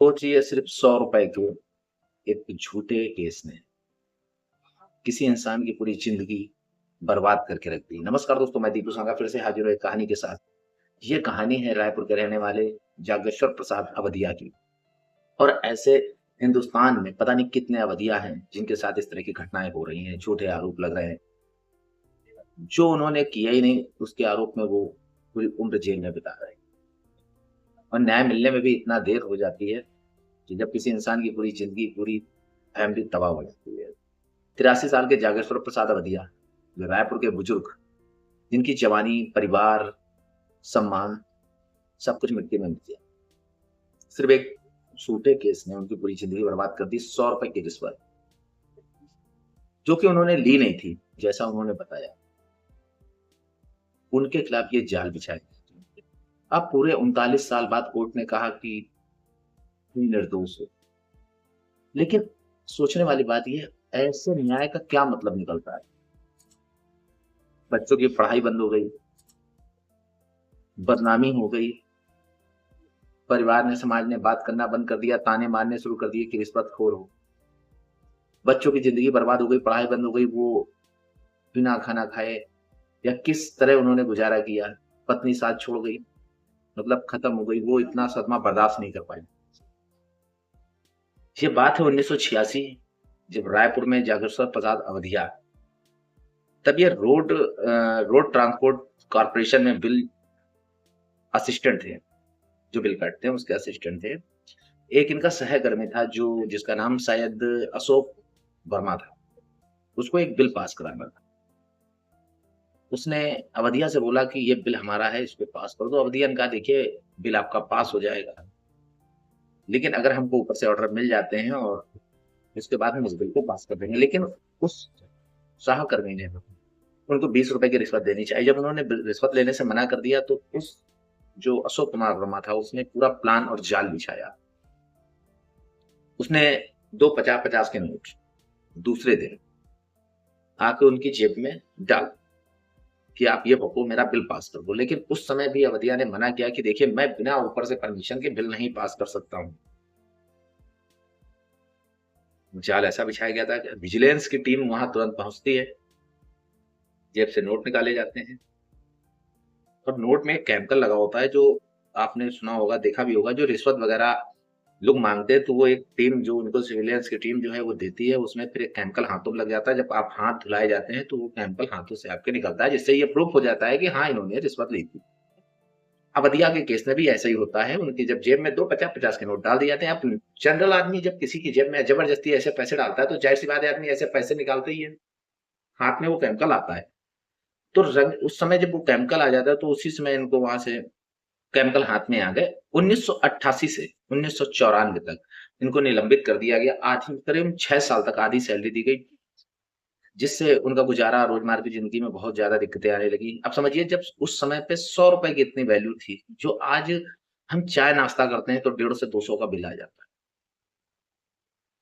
सोचिए सिर्फ 100 रुपए के एक झूठे केस ने किसी इंसान की पूरी जिंदगी बर्बाद करके रख दी। नमस्कार दोस्तों, मैं दीपू सांगा फिर से हाजिर हूँ एक कहानी के साथ। ये कहानी है रायपुर के रहने वाले जागेश्वर प्रसाद अवधिया की। और ऐसे हिंदुस्तान में पता नहीं कितने अवधिया हैं जिनके साथ इस तरह की घटनाएं हो रही हैं, झूठे आरोप लग रहे हैं। जो उन्होंने किया ही नहीं उसके आरोप में वो पूरी उम्र जेल में बिता रहे हैं। और न्याय मिलने में भी इतना देर हो जाती है कि जब किसी इंसान की पूरी जिंदगी, पूरी फैमिली तबाह हो जाती है। 83 साल के जागेश्वर प्रसाद अवधिया, जो रायपुर के बुजुर्ग, जिनकी जवानी, परिवार, सम्मान, सब कुछ मिट्टी में मिल गया। सिर्फ एक झूठे केस ने उनकी पूरी जिंदगी बर्बाद कर दी। 100 रुपए की रिश्वत, जो कि उन्होंने ली नहीं थी, जैसा उन्होंने बताया। उनके खिलाफ ये जाल बिछाया गया। अब पूरे 39 साल बाद कोर्ट ने कहा कि तुम निर्दोष हो। लेकिन सोचने वाली बात यह, ऐसे न्याय का क्या मतलब निकलता है? बच्चों की पढ़ाई बंद हो गई, बदनामी हो गई, परिवार ने, समाज ने बात करना बंद कर दिया, ताने मारने शुरू कर दिए कि रिश्वतखोर हो। बच्चों की जिंदगी बर्बाद हो गई, पढ़ाई बंद हो गई, वो बिना खाना खाए या किस तरह उन्होंने गुजारा किया। पत्नी साथ छोड़ गई, मतलब खत्म हो गई। वो इतना सदमा बर्दाश्त नहीं कर पाई। ये बात है 1986, जब रायपुर में जागेश्वर प्रसाद अवधिया, तब ये रोड ट्रांसपोर्ट कॉर्पोरेशन में बिल असिस्टेंट थे। जो बिल काटते हैं उसके असिस्टेंट थे। एक इनका सहकर्मी था जो जिसका नाम शायद अशोक वर्मा था। उसको एक बिल पास कराना था। उसने अवधिया से बोला कि ये बिल हमारा है, इसको पास कर दो। अवधिया ने कहा, देखिए बिल आपका पास हो जाएगा, लेकिन अगर हमको ऊपर से ऑर्डर मिल जाते हैं और उसके बाद हम इस बिल को पास कर देंगे। लेकिन उस सहकर्मी ने उनको 20 रुपए की रिश्वत देनी चाहिए। जब उन्होंने रिश्वत लेने से मना कर दिया तो उस जो अशोक कुमार वर्मा था उसने पूरा प्लान और जाल बिछाया। उसने दो 50-50 के नोट दूसरे दिन आके उनकी जेब में डाल कि आप ये पकड़ो, मेरा बिल पास कर दो। लेकिन उस समय भी अवधिया ने मना किया कि देखिए मैं बिना ऊपर से परमिशन के बिल नहीं पास कर सकता हूँ। जाल ऐसा बिछाया गया था कि विजिलेंस की टीम वहां तुरंत पहुंचती है, जेब से नोट निकाले जाते हैं। और नोट में एक केमिकल लगा होता है, जो आपने सुना होगा, देखा भी होगा। जो रिश्वत वगैरह लोग मांगते हैं तो वो एक टीम, जो उनको सिविलियंस की टीम जो है वो देती है, उसमें फिर एक केमिकल हाथों में लग जाता है। जब आप हाथ धुलाए जाते हैं तो वो केमिकल हाथों से आपके निकलता है, जिससे ये प्रूफ हो जाता है कि हाँ, इन्होंने रिश्वत ली थी। अवधिया के केस में भी ऐसा ही होता है। उनकी जब जेब में दो 50-50 के नोट डाल दिए जाते हैं। आप जनरल आदमी जब किसी की जेब में जबरदस्ती ऐसे पैसे डालता है तो जाहिर सी बात है आदमी ऐसे पैसे निकालते ही है। हाथ में वो केमिकल आता है तो उस समय जब वो केमिकल आ जाता है तो उसी समय इनको वहां से केमिकल हाथ में आ गए। 1988 से 1994 तक इनको निलंबित कर दिया गया। आधी, करीब 6 साल तक आधी सैलरी दी गई, जिससे उनका गुजारा, रोजमर्रा की जिंदगी में बहुत ज्यादा दिक्कतें आने लगी। अब समझिए, जब उस समय पे 100 रुपए की इतनी वैल्यू थी, जो आज हम चाय नाश्ता करते हैं तो 150 से 200 का बिल आ जाता है।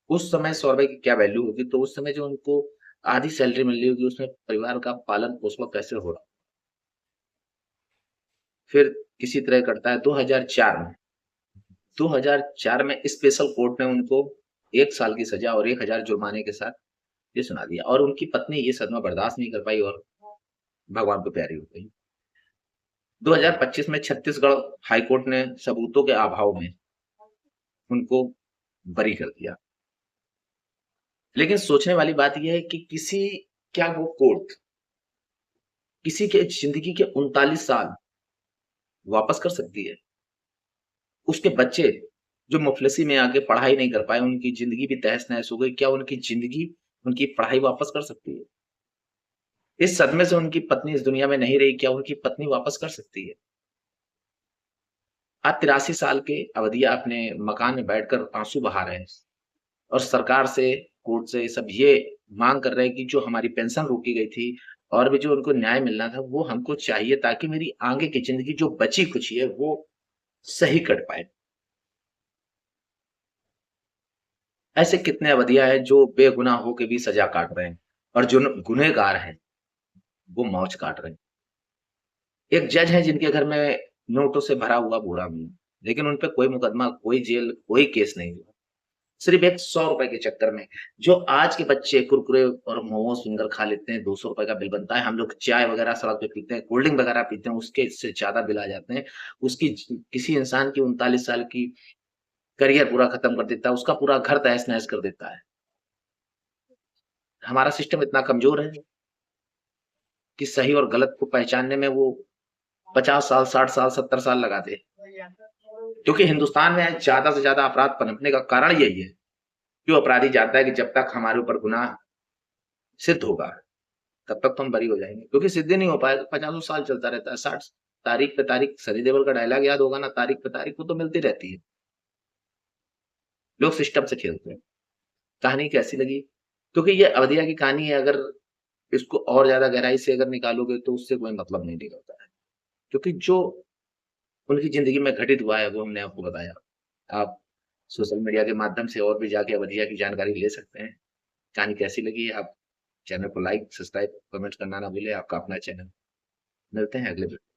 उस समय 100 रुपए की क्या वैल्यू होगी? तो उस समय जो उनको आधी सैलरी मिल रही होगी, उसमें परिवार का पालन पोषण कैसे हो रहा। फिर किसी तरह करता है 2004 में। 2004 में स्पेशल कोर्ट ने उनको 1 साल की सजा और 1000 जुर्माने के साथ ये सुना दिया। और उनकी पत्नी ये सदमा बर्दाश्त नहीं कर पाई और भगवान को प्यारी हो गई। 2025 में छत्तीसगढ़ हाईकोर्ट ने सबूतों के अभाव में उनको बरी कर दिया। लेकिन सोचने वाली बात यह है कि क्या वो कोर्ट किसी के जिंदगी के 39 साल वापस कर सकती है? उसके बच्चे जो मुफलिसी में आके पढ़ाई नहीं कर पाए, उनकी जिंदगी भी तहस नहस हो गई, क्या उनकी जिंदगी, उनकी पढ़ाई वापस कर सकती है? इस सदमे से उनकी पत्नी इस दुनिया में नहीं रही, क्या उनकी पत्नी वापस कर सकती है? आज 83 साल के अवधिया अपने मकान में बैठकर आंसू बहा रहे हैं और सरकार से, कोर्ट से सब ये मांग कर रहे हैं कि जो हमारी पेंशन रोकी गई थी और भी जो उनको न्याय मिलना था वो हमको चाहिए, ताकि मेरी आगे की जिंदगी जो बची खुची है वो सही कट पाए। ऐसे कितने अवधिया हैं जो बेगुनाह होके भी सजा काट रहे हैं, और जो गुनहगार हैं वो मौज काट रहे हैं। एक जज है जिनके घर में नोटों से भरा हुआ बोरा भी है। लेकिन उन पे कोई मुकदमा, कोई जेल, कोई केस नहीं हुआ। सिर्फ एक ₹100 के चक्कर में। जो आज के बच्चे कुरकुरे और मोमोज़ फिंगर खा लेते हैं, ₹200 का बिल बनता है। हम लोग चाय वगैरह सड़क पे पीते हैं, कोल्ड ड्रिंक वगैरह पीते हैं, उसके से ज़्यादा बिल आ जाते हैं। उसकी किसी इंसान की 39 साल की करियर पूरा खत्म कर देता है, उसका पूरा घर तहस-नहस कर देता है। हमारा सिस्टम इतना कमज़ोर है कि सही और गलत को पहचानने में वो 50 साल, 60 साल, 70 साल लगा दे। क्योंकि हिंदुस्तान में ज़्यादा से ज़्यादा अपराध पनपने का कारण यही है। क्यों अपराधी जानता है कि जब तक हमारे ऊपर गुनाह सिद्ध होगा, तब तक तो हम बरी हो जाएँगे। क्योंकि सिद्ध ही नहीं हो पाएगा, पचासों साल चलता रहता है, 60 तारीख पे तारीख, सनी देओल का डायलॉग याद होगा ना, तारीख पे तारीख, वो तो मिलती रहती है। लोग सिस्टम से खेलते हैं। कहानी कैसी लगी? क्योंकि ये अवधिया की कहानी है, अगर इसको और ज़्यादा गहराई से अगर निकालोगे तो उससे कोई मतलब नहीं निकलता है। क्योंकि जो उनकी ज़िंदगी में घटित हुआ है, वो हमने आपको बताया। आप सोशल मीडिया के माध्यम से और भी जाके अवधिया की जानकारी ले सकते हैं। कहानी कैसी लगी? आप चैनल को लाइक, सब्सक्राइब, कमेंट करना ना भूलें। आपका अपना चैनल। मिलते हैं अगले वीडियो